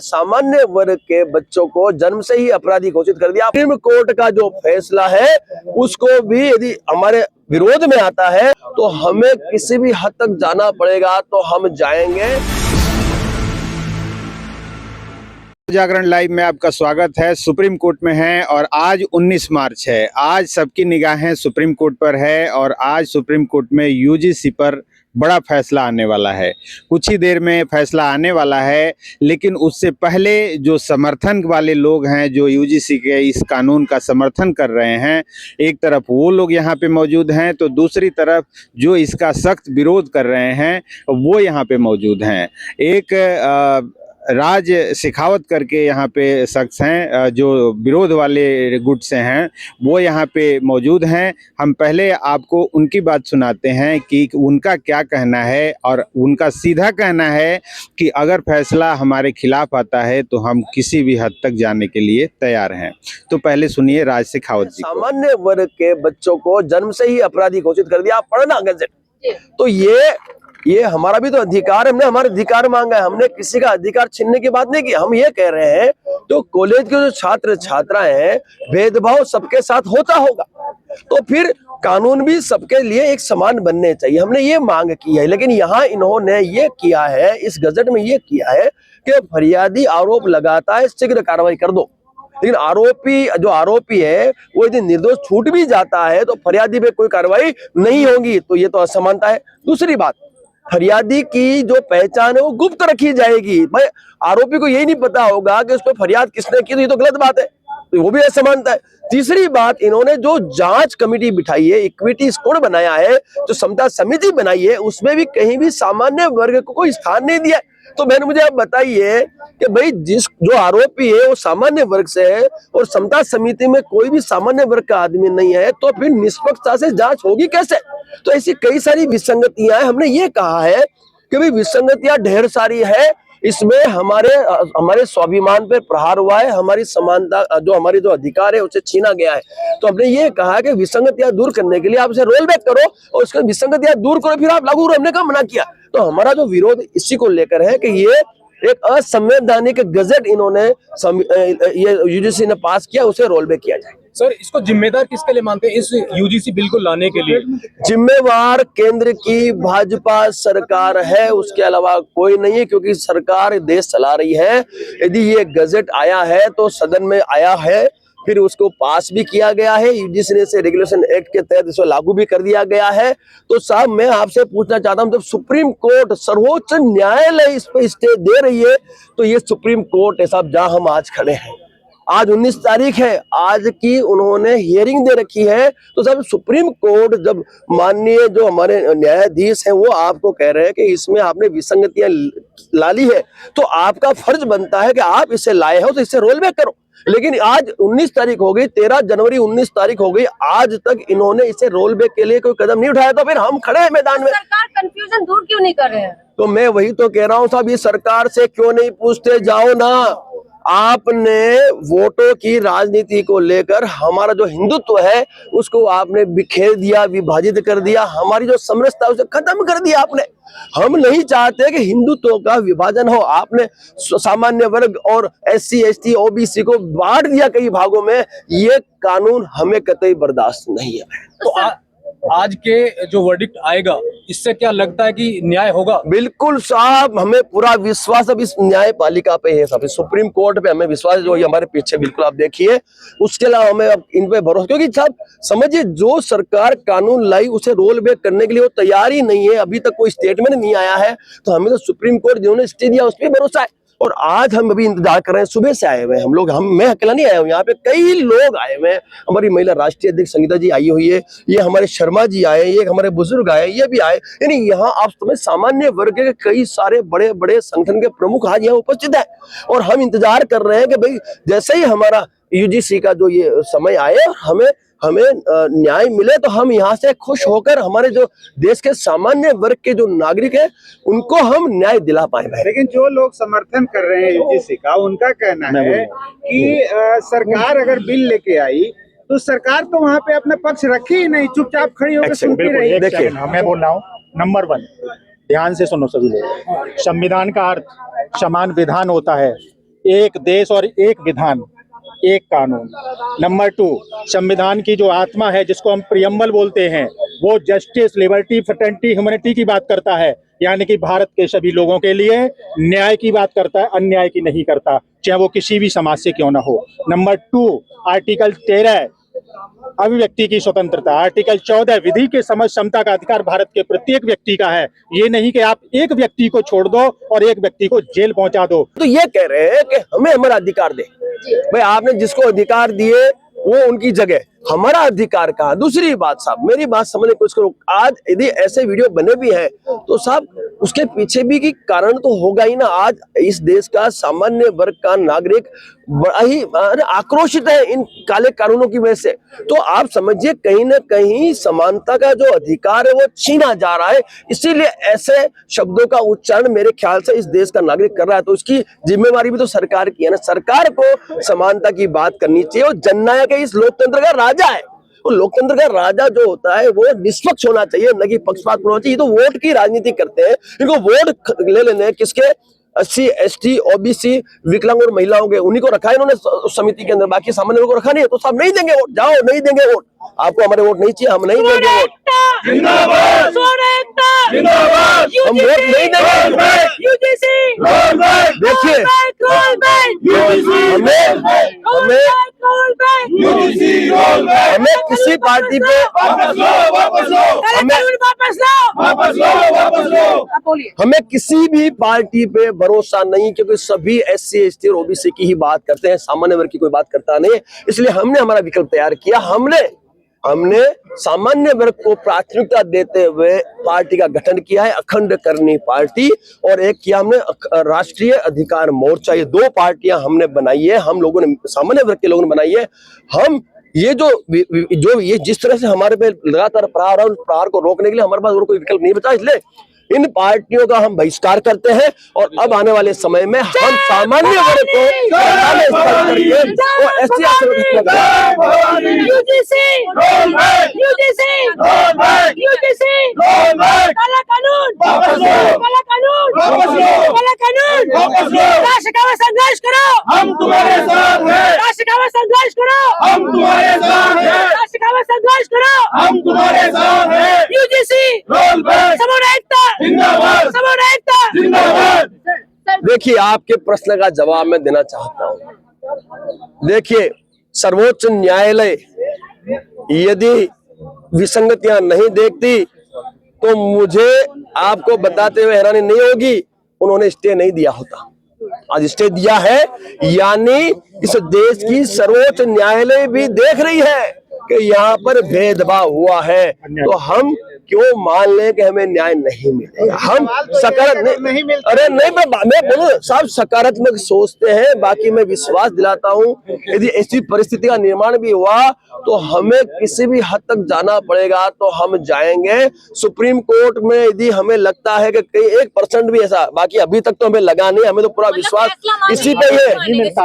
सामान्य वर्ग के बच्चों को जन्म से ही अपराधी घोषित कर दिया। सुप्रीम कोर्ट का जो फैसला है उसको भी यदि हमारे विरोध में आता है तो हमें किसी भी हद तक जाना पड़ेगा तो हम जाएंगे। जागरण लाइव में आपका स्वागत है। सुप्रीम कोर्ट में है और आज 19 मार्च है। आज सबकी निगाहें सुप्रीम कोर्ट पर है और आज सुप्रीम कोर्ट में यूजीसी पर बड़ा फैसला आने वाला है। कुछ ही देर में फैसला आने वाला है, लेकिन उससे पहले जो समर्थन वाले लोग हैं, जो यूजीसी के इस कानून का समर्थन कर रहे हैं, एक तरफ वो लोग यहाँ पे मौजूद हैं तो दूसरी तरफ जो इसका सख्त विरोध कर रहे हैं वो यहाँ पे मौजूद हैं। एक राज शेखावत करके यहाँ पे शख्स हैं जो विरोध वाले गुट से हैं, वो यहाँ पे मौजूद हैं। हम पहले आपको उनकी बात सुनाते हैं कि उनका क्या कहना है, और उनका सीधा कहना है कि अगर फैसला हमारे खिलाफ आता है तो हम किसी भी हद तक जाने के लिए तैयार हैं। तो पहले सुनिए राज शेखावत जी। सामान्य वर्ग के बच्चों को जन्म से ही अपराधी घोषित कर दिया। पढ़ना गजट, तो ये हमारा भी तो अधिकार है। हमने हमारा अधिकार मांगा है, हमने किसी का अधिकार छीनने की बात नहीं की। हम ये कह रहे हैं तो कॉलेज के जो छात्र छात्राएं हैं, भेदभाव सबके साथ होता होगा तो फिर कानून भी सबके लिए एक समान बनने चाहिए। हमने ये मांग की है, लेकिन यहाँ इन्होंने ये किया है, इस गजट में ये किया है कि फरियादी आरोप लगाता है, शीघ्र कार्रवाई कर दो। लेकिन आरोपी है वो यदि निर्दोष छूट भी जाता है तो फरियादी पे कोई कार्रवाई नहीं होगी, तो ये तो असमानता है। दूसरी बात, फरियादी की जो पहचान है वो गुप्त रखी जाएगी। भाई आरोपी को यही नहीं पता होगा कि उस पर फरियाद किसने की, तो ये तो गलत बात है, तो वो भी असमानता है। तीसरी बात, इन्होंने जो जांच कमेटी बिठाई है, इक्विटी स्कोर बनाया है, जो समता समिति बनाई है, उसमें भी कहीं भी सामान्य वर्ग को कोई स्थान नहीं दिया। तो बहन मुझे आप बताइए कि भाई जो आरोपी है वो सामान्य वर्ग से है और समता समिति में कोई भी सामान्य वर्ग का आदमी नहीं है, तो फिर निष्पक्षता से जांच होगी कैसे? तो ऐसी कई सारी विसंगतियां हैं। हमने ये कहा है कि भाई विसंगतियां ढेर सारी है, इसमें हमारे स्वाभिमान पे प्रहार हुआ है, हमारी समानता हमारी जो अधिकार है उसे छीना गया है। तो हमने ये कहा कि विसंगतियां दूर करने के लिए आप इसे रोल बैक करो और उसके विसंगतियां दूर करो, फिर आप लागू करो। हमने कहा मना किया। तो हमारा जो विरोध इसी को लेकर है कि ये एक असंवैधानिक गजट इन्होंने ये यूजीसी ने पास किया, उसे रोल बैक किया जाए। सर, इसको जिम्मेदार किसके लिए मानते हैं, इस यूजीसी बिल को लाने के लिए? जिम्मेवार केंद्र की भाजपा सरकार है, उसके अलावा कोई नहीं है, क्योंकि सरकार देश चला रही है। यदि ये गजट आया है तो सदन में आया है, फिर उसको पास भी किया गया है, यूजीसी ने से रेगुलेशन एक्ट के तहत इसको लागू भी कर दिया गया है। तो साहब मैं आपसे पूछना चाहता हूं, जब सुप्रीम कोर्ट सर्वोच्च न्यायालय इस पे स्टे दे रही है तो ये सुप्रीम कोर्ट है साहब, जहां हम आज खड़े हैं। आज 19 तारीख है, आज की उन्होंने हियरिंग दे रखी है। तो साहब सुप्रीम कोर्ट जब माननीय जो हमारे न्यायाधीश हैं वो आपको कह रहे हैं कि इसमें आपने विसंगतियां ला ली है, तो आपका फर्ज बनता है कि आप इसे लाए हो तो इसे रोल बैक करो। लेकिन आज 19 तारीख हो गई, 13 जनवरी 19 तारीख हो गई, आज तक इन्होंने इसे रोल बैक के लिए कोई कदम नहीं उठाया। तो फिर हम खड़े हैं मैदान में। सरकार कंफ्यूजन दूर क्यों नहीं कर रहे हैं? तो मैं वही तो कह रहा हूँ साहब, ये सरकार से क्यों नहीं पूछते? जाओ ना। आपने वोटों की राजनीति को लेकर हमारा जो हिंदुत्व है उसको आपने बिखेर दिया, विभाजित कर दिया, हमारी जो समरसता उसे खत्म कर दिया आपने। हम नहीं चाहते कि हिंदुत्व का विभाजन हो। आपने सामान्य वर्ग और SC ST OBC को बांट दिया कई भागों में। ये कानून हमें कतई बर्दाश्त नहीं है। तो आज के जो वर्डिक्ट आएगा, इससे क्या लगता है कि न्याय होगा? बिल्कुल साहब, हमें पूरा विश्वास अब इस न्यायपालिका पे है साहब, सुप्रीम कोर्ट पे हमें विश्वास है। जो ये हमारे पीछे बिल्कुल आप देखिए, उसके अलावा हमें अब इन पे भरोसा, क्योंकि साहब समझिए जो सरकार कानून लाई उसे रोल बैक करने के लिए वो तैयार ही नहीं है। अभी तक कोई स्टेटमेंट नहीं आया है, तो हमें तो सुप्रीम कोर्ट जिन्होंने स्टे दिया उस पर भरोसा है। और आज हम अभी इंतजार कर रहे हैं, सुबह से आए हुए हैं हम लोग। मैं अकेला नहीं आया हूँ, यहाँ पे कई लोग आए हुए हैं। हमारी महिला राष्ट्रीय अध्यक्ष संगीता जी आई हुई है, ये हमारे शर्मा जी आए, ये हमारे बुजुर्ग आए, ये भी आए। यानी यहाँ आप तुम्हें सामान्य वर्ग के कई सारे बड़े बड़े संगठन के प्रमुख आज यहाँ उपस्थित है। और हम इंतजार कर रहे हैं कि भाई जैसे ही हमारा यूजीसी का जो ये समय आए, हमें न्याय मिले, तो हम यहाँ से खुश होकर हमारे जो देश के सामान्य वर्ग के जो नागरिक हैं उनको हम न्याय दिला पाए। लेकिन जो लोग समर्थन कर रहे हैं यूजीसी का, उनका कहना है कि सरकार अगर बिल लेके आई तो सरकार तो वहाँ पे अपना पक्ष रखी ही नहीं, चुपचाप खड़ी होकर सुनती रही। देखिए, मैं बोल रहा हूँ, नंबर 1 ध्यान से सुनो सभी लोग। संविधान का अर्थ समान विधान होता है। एक देश और एक विधान, एक कानून। नंबर 2, संविधान की जो आत्मा है जिसको हम प्रियम्बल बोलते हैं, वो जस्टिस, लिबर्टी, फ्रेटर्निटी, ह्यूमैनिटी की बात करता है, यानी कि भारत के सभी लोगों के लिए न्याय की बात करता है, अन्याय की नहीं करता, चाहे वो किसी भी समाज से क्यों ना हो। नंबर 2, आर्टिकल 13 अभिव्यक्ति की स्वतंत्रता, आर्टिकल 14 विधि के समझ क्षमता का अधिकार भारत के प्रत्येक व्यक्ति का है। ये नहीं कि आप एक व्यक्ति को छोड़ दो और एक व्यक्ति को जेल पहुंचा दो। तो ये कह रहे हैं कि हमें हमारा अधिकार दे। भाई आपने जिसको अधिकार दिए वो उनकी जगह, हमारा अधिकार कहाँ। दूसरी बात साहब, मेरी बात समझने की कोशिश करो। आज यदि ऐसे वीडियो बने भी हैं तो साहब उसके पीछे भी की कारण तो होगा ही ना। आज इस देश का सामान्य वर्ग का नागरिक बड़ा ही आक्रोशित है इन काले कानूनों की वजह से। तो आप समझिए कहीं ना कहीं समानता का जो अधिकार है वो छीना जा रहा है। इसीलिए ऐसे शब्दों का उच्चारण मेरे ख्याल से इस देश का नागरिक कर रहा है। तो उसकी जिम्मेवारी भी तो सरकार की है ना। सरकार को समानता की बात करनी चाहिए। और जननायक इस लोकतंत्र का राजा है। और लोकतंत्र का राजा जो होता है वो निष्पक्ष होना चाहिए, न कि पक्षपात होना चाहिए। तो वोट की राजनीति करते हैं। इनको वोट ले लेने किसके, SC, ST, OBC, विकलांग और महिलाओं के, उन्हीं को रखा है इन्होंने समिति के अंदर, बाकी सामान्य लोगों को रखा नहीं है। तो सब नहीं देंगे वोट, जाओ नहीं देंगे वोट, आपको हमारे वोट नहीं चाहिए, हम नहीं देंगे वोट, जिंदाबाद, जिंदाबाद, हम वोट नहीं देंगे। देखिए हमें किसी पार्टी पे हमें किसी भी पार्टी पे भरोसा नहीं, क्योंकि सभी SC, ST और OBC की ही बात करते हैं, सामान्य वर्ग की कोई बात करता नहीं। इसलिए हमने हमारा विकल्प तैयार किया। हमने सामान्य वर्ग को प्राथमिकता देते हुए पार्टी का गठन किया है, अखंड करनी पार्टी, और एक किया हमने राष्ट्रीय अधिकार मोर्चा। ये 2 पार्टियां हमने बनाई है, हम लोगों ने, सामान्य वर्ग के लोगों ने बनाई है। हम ये जिस तरह से हमारे पे लगातार प्रहार, और प्रहार को रोकने के लिए हमारे पास और कोई विकल्प नहीं बचा। इसलिए इन पार्टियों का हम बहिष्कार करते हैं। और अब आने वाले समय में हम सामान्य वर्ग को संघर्ष करो, हम तुम्हारे साथ हैं। संघर्ष करो, हम तुम्हारे साथ हैं। संघर्ष करो, हम तुम्हारे साथ हैं। UGC देखिए आपके प्रश्न का जवाब मैं देना चाहता हूं। देखिए सर्वोच्च न्यायालय यदि विसंगतियां नहीं देखती तो मुझे आपको बताते हुए हैरानी नहीं होगी, उन्होंने स्टे नहीं दिया होता। आज स्टे दिया है, यानी इस देश की सर्वोच्च न्यायालय भी देख रही है कि यहाँ पर भेदभाव हुआ है। तो हम क्यों मान लें कि हमें न्याय नहीं मिलेगा। हम सकारात्मक नहीं, अरे नहीं, मैं बोलूं साहब, सकारात्मक सोचते हैं। बाकी मैं विश्वास दिलाता हूं यदि ऐसी परिस्थिति का निर्माण भी हुआ तो हमें किसी भी हद तक जाना पड़ेगा तो हम जाएंगे। सुप्रीम कोर्ट में यदि हमें लगता है कि कहीं 1% भी ऐसा, बाकी अभी तक तो हमें लगा नहीं, हमें तो पूरा विश्वास इसी पे है।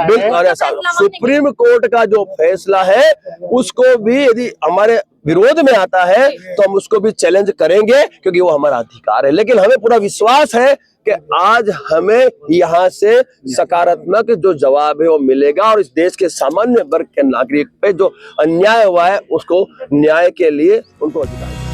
बिल्कुल सुप्रीम कोर्ट का जो फैसला है उसको भी यदि हमारे विरोध में आता है तो हम उसको भी चैलेंज करेंगे, क्योंकि वो हमारा अधिकार है। लेकिन हमें पूरा विश्वास है कि आज हमें यहाँ से सकारात्मक जो जवाब है वो मिलेगा, और इस देश के सामान्य वर्ग के नागरिक पे जो अन्याय हुआ है उसको न्याय के लिए उनको अधिकार